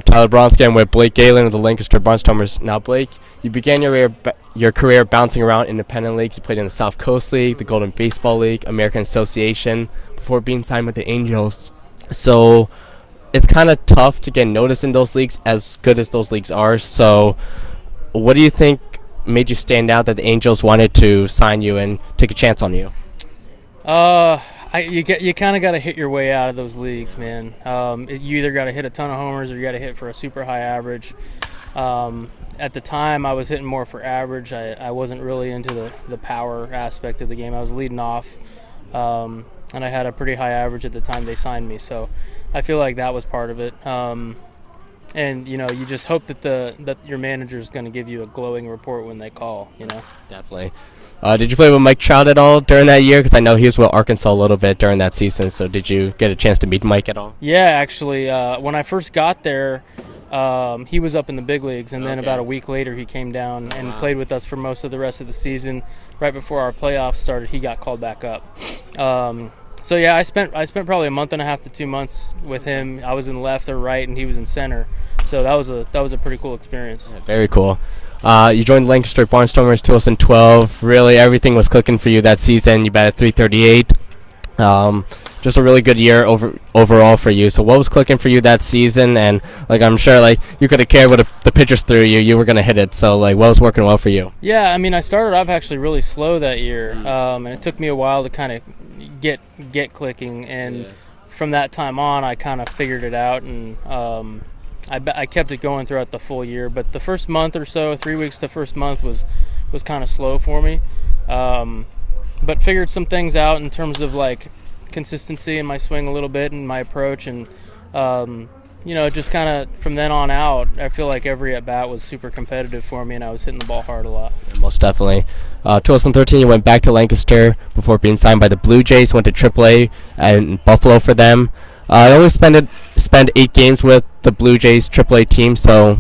I'm Tyler Bronsky. I'm with Blake Gailen of the Lancaster Barnstormers. Now, Blake, you began your career bouncing around independent leagues. You played in the South Coast League, the Golden Baseball League, American Association, before being signed with the Angels. So it's kind of tough to get noticed in those leagues, as good as those leagues are. So what do you think made you stand out that the Angels wanted to sign you and take a chance on you? You kind of got to hit your way out of those leagues, man. You either got to hit a ton of homers or you got to hit for a super high average. At the time, I was hitting more for average. I wasn't really into the power aspect of the game. I was leading off, and I had a pretty high average at the time they signed me. So I feel like that was part of it. And you just hope that your manager is going to give you a glowing report when they call. Definitely. Did you play with Mike Trout at all during that year? Because I know he was with Arkansas a little bit during that season. So did you get a chance to meet Mike at all? Yeah, actually, when I first got there, he was up in the big leagues, and then about a week later he came down and played with us for most of the rest of the season. Right before our playoffs started, he got called back up. So yeah, I spent probably a month and a half to 2 months with him. I was in left or right, and he was in center. So that was a pretty cool experience. Yeah, very cool. You joined the Lancaster Barnstormers 2012. Really, everything was clicking for you that season. You batted .338. Just a really good year overall for you. So what was clicking for you that season? And I'm sure you could have cared what the pitchers threw you. You were gonna hit it. So what was working well for you? Yeah, I mean, I started off actually really slow that year, and it took me a while to kind of get clicking. And from that time on, I kind of figured it out, and I kept it going throughout the full year. But the first month or so, 3 weeks, the first month was kind of slow for me. But figured some things out in terms of consistency in my swing a little bit and my approach, and just kind of from then on out, I feel like every at bat was super competitive for me, and I was hitting the ball hard a lot. Yeah, most definitely. 2013, you went back to Lancaster before being signed by the Blue Jays. Went to AAA and Buffalo for them. I always spent 8 games with the Blue Jays AAA team. So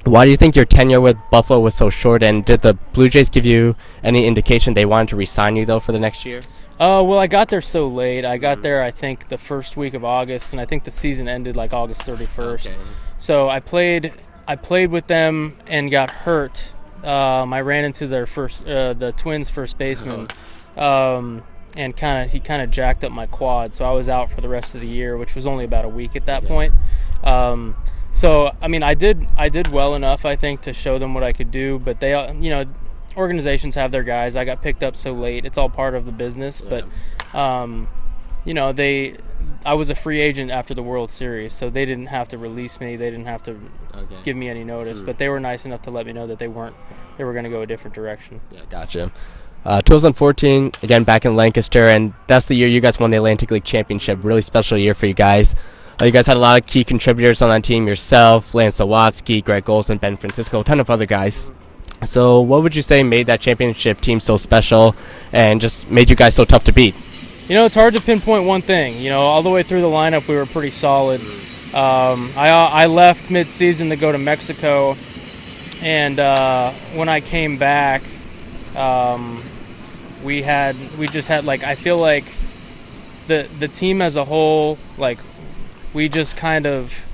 why do you think your tenure with Buffalo was so short? And did the Blue Jays give you any indication they wanted to re-sign you though for the next year? Well, I got there so late. I got there, I think, the first week of August, and I think the season ended August 31st. Okay. So I played with them and got hurt. I ran into the Twins' first baseman, and he kind of jacked up my quad. So I was out for the rest of the year, which was only about a week at that point. So I mean, I did well enough, I think, to show them what I could do. But they, organizations have their guys. I got picked up so late. It's all part of the business. But, I was a free agent after the World Series, so they didn't have to release me. They didn't have to give me any notice. But they were nice enough to let me know that they were going to go a different direction. Yeah, gotcha. 2014, again, back in Lancaster, and that's the year you guys won the Atlantic League Championship. Really special year for you guys. You guys had a lot of key contributors on that team, yourself, Lance Sawatsky, Greg Golson, Ben Francisco, a ton of other guys. So what would you say made that championship team so special and just made you guys so tough to beat? It's hard to pinpoint one thing. All the way through the lineup, we were pretty solid. I left mid-season to go to Mexico, and when I came back, we just had I feel like the team as a whole, we just kind of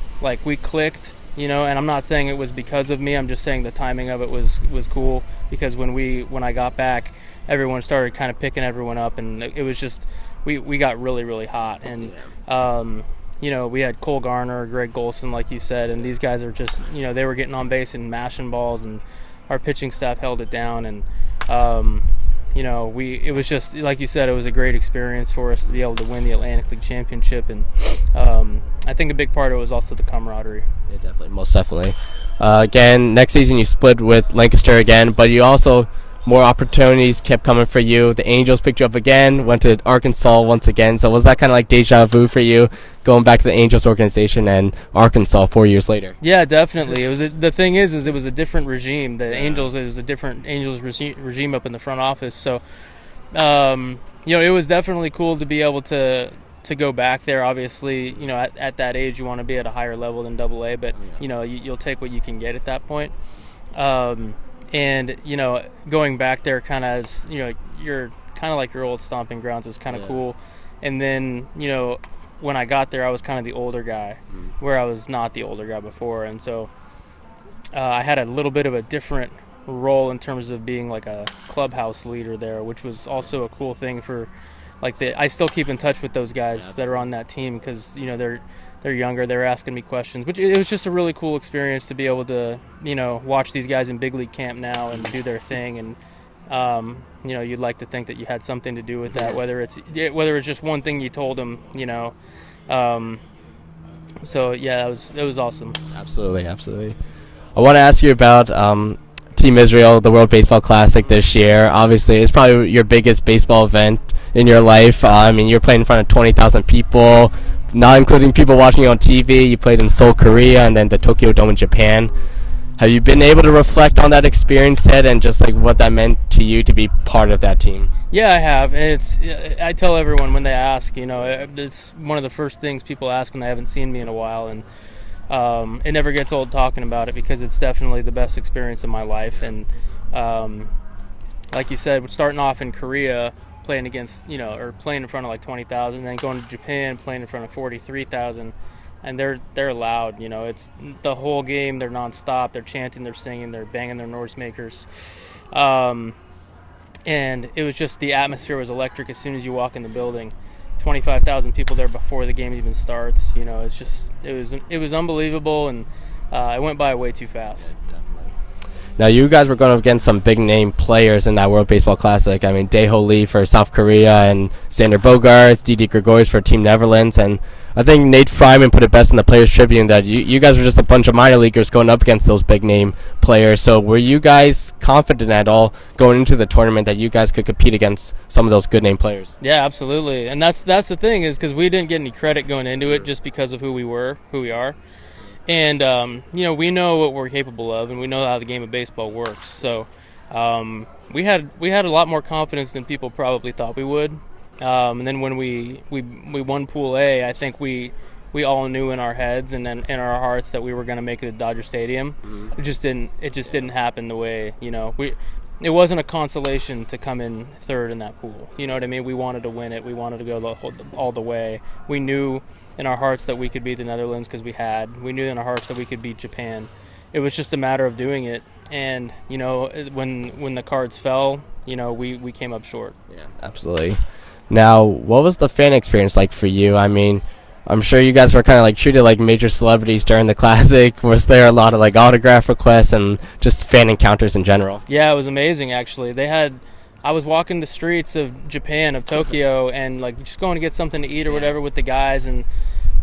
we clicked. And I'm not saying it was because of me. I'm just saying the timing of it was cool, because when I got back, everyone started kind of picking everyone up, and it was just we got really, really hot. And we had Cole Garner, Greg Golson, like you said, and these guys are just they were getting on base and mashing balls, and our pitching staff held it down. And it was just like you said, it was a great experience for us to be able to win the Atlantic League Championship, and I think a big part of it was also the camaraderie. Yeah, definitely, most definitely. Again, next season you split with Lancaster again, but you also more opportunities kept coming for you. The Angels picked you up again, went to Arkansas once again. So was that kind of like deja vu for you, going back to the Angels organization and Arkansas 4 years later? Yeah, definitely. The thing is it was a different regime. The Angels, it was a different Angels regime up in the front office. So, it was definitely cool to be able to go back there. Obviously, at that age, you want to be at a higher level than AA, but you'll take what you can get at that point. And going back there kind of as you're kind of like your old stomping grounds is kind of cool. And then when I got there, I was kind of the older guy, where I was not the older guy before, and so I had a little bit of a different role in terms of being like a clubhouse leader there, which was also a cool thing for like I still keep in touch with those guys that are on that team because they're younger. They're asking me questions, which it was just a really cool experience to be able to watch these guys in big league camp now and do their thing. And you'd like to think that you had something to do with that, whether it's just one thing you told them. So yeah, it was awesome. Absolutely. I want to ask you about Team Israel, the World Baseball Classic this year. Obviously, it's probably your biggest baseball event in your life. You're playing in front of 20,000 people, not including people watching you on TV. You played in Seoul, Korea, and then the Tokyo Dome in Japan. Have you been able to reflect on that experience yet, and just like what that meant to you to be part of that team? Yeah, I have, and I tell everyone when they ask, it's one of the first things people ask when they haven't seen me in a while, and it never gets old talking about it because it's definitely the best experience of my life. And like you said, starting off in Korea, playing against, or playing in front of like 20,000, then going to Japan, playing in front of 43,000, and they're loud. It's the whole game. They're nonstop. They're chanting. They're singing. They're banging their noisemakers. And it was just, the atmosphere was electric as soon as you walk in the building. 25,000 people there before the game even starts. It was unbelievable, and it went by way too fast. Now, you guys were going up against some big-name players in that World Baseball Classic. Dae-Ho Lee for South Korea and Xander Bogaerts, Didi Gregorius for Team Netherlands. And I think Nate Fryman put it best in the Players Tribune that you guys were just a bunch of minor leaguers going up against those big-name players. So were you guys confident at all going into the tournament that you guys could compete against some of those good-name players? Yeah, absolutely. And that's the thing, is because we didn't get any credit going into it just because of who we are. And, we know what we're capable of, and we know how the game of baseball works. So we had a lot more confidence than people probably thought we would. And then when we won Pool A, I think we all knew in our heads and then in our hearts that we were going to make it at Dodger Stadium. It just didn't happen the way, it wasn't a consolation to come in third in that pool. You know what I mean? We wanted to win it. We wanted to go all the way. We knew in our hearts that we could beat the Netherlands because we knew in our hearts that we could beat Japan. It was just a matter of doing it. And, when the cards fell, we came up short. Yeah, absolutely. Now, what was the fan experience like for you? I'm sure you guys were kind of like treated like major celebrities during the Classic. Was there a lot of like autograph requests and just fan encounters in general? Yeah, it was amazing actually. I was walking the streets of Japan, of Tokyo, and like just going to get something to eat or whatever with the guys, and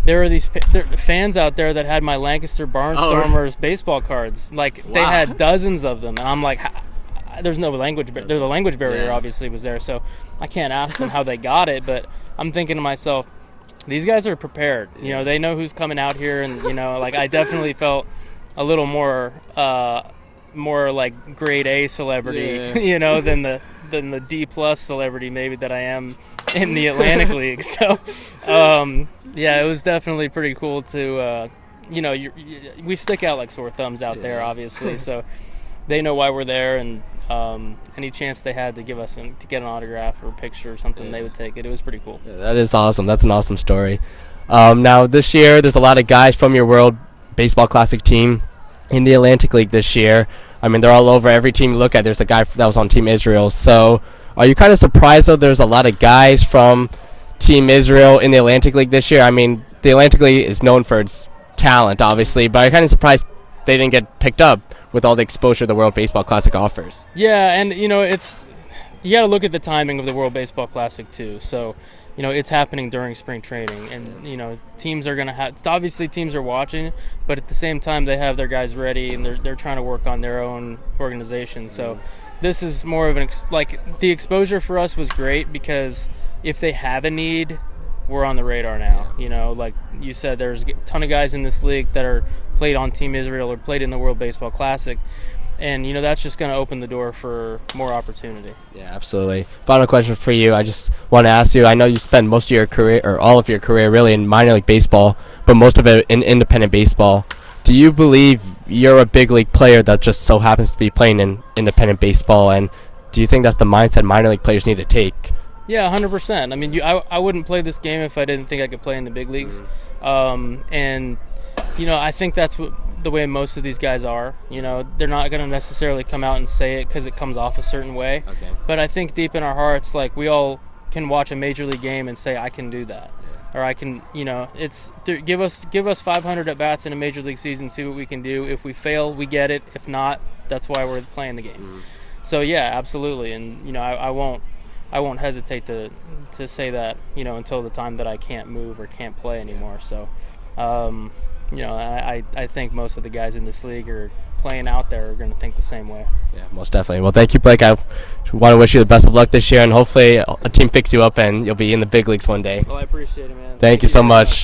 there were these fans out there that had my Lancaster Barnstormers baseball cards. Like they had dozens of them, and I'm like, there's no language. There's a language barrier obviously was there, so I can't ask them how they got it. But I'm thinking to myself, these guys are prepared. They know who's coming out here, and like I definitely felt a little more like grade A celebrity, than the D+ celebrity maybe that I am in the Atlantic League. So, it was definitely pretty cool to, we stick out like sore thumbs out there, obviously. So they know why we're there, and any chance they had to get an autograph or a picture or something, they would take it. It was pretty cool. Yeah, that is awesome. That's an awesome story. Now this year, there's a lot of guys from your World Baseball Classic team in the Atlantic League this year. They're all over. Every team you look at, there's a guy that was on Team Israel. So are you kind of surprised, though, there's a lot of guys from Team Israel in the Atlantic League this year? The Atlantic League is known for its talent, obviously, but I'm kind of surprised they didn't get picked up with all the exposure the World Baseball Classic offers. Yeah, and, you got to look at the timing of the World Baseball Classic, too. So, it's happening during spring training, and, teams are going to have – obviously teams are watching, but at the same time they have their guys ready, and they're trying to work on their own organization. So this is more of the exposure for us was great because if they have a need, we're on the radar now. Like you said, there's a ton of guys in this league that are played on Team Israel or played in the World Baseball Classic. And, that's just going to open the door for more opportunity. Yeah, absolutely. Final question for you. I just want to ask you, I know you spent most of your career, or all of your career really, in minor league baseball, but most of it in independent baseball. Do you believe you're a big league player that just so happens to be playing in independent baseball? And do you think that's the mindset minor league players need to take Yeah, 100%. I mean, I wouldn't play this game if I didn't think I could play in the big leagues. And, I think that's the way most of these guys are. They're not going to necessarily come out and say it because it comes off a certain way. Okay. But I think deep in our hearts, like, we all can watch a major league game and say, I can do that. Or I can, give us 500 at-bats in a major league season, see what we can do. If we fail, we get it. If not, that's why we're playing the game. So, yeah, absolutely. And, I won't hesitate to say that, until the time that I can't move or can't play anymore. So, I think most of the guys in this league are playing out there are going to think the same way. Yeah, most definitely. Well, thank you, Blake. I want to wish you the best of luck this year, and hopefully a team picks you up and you'll be in the big leagues one day. Well, I appreciate it, man. Thank you so much.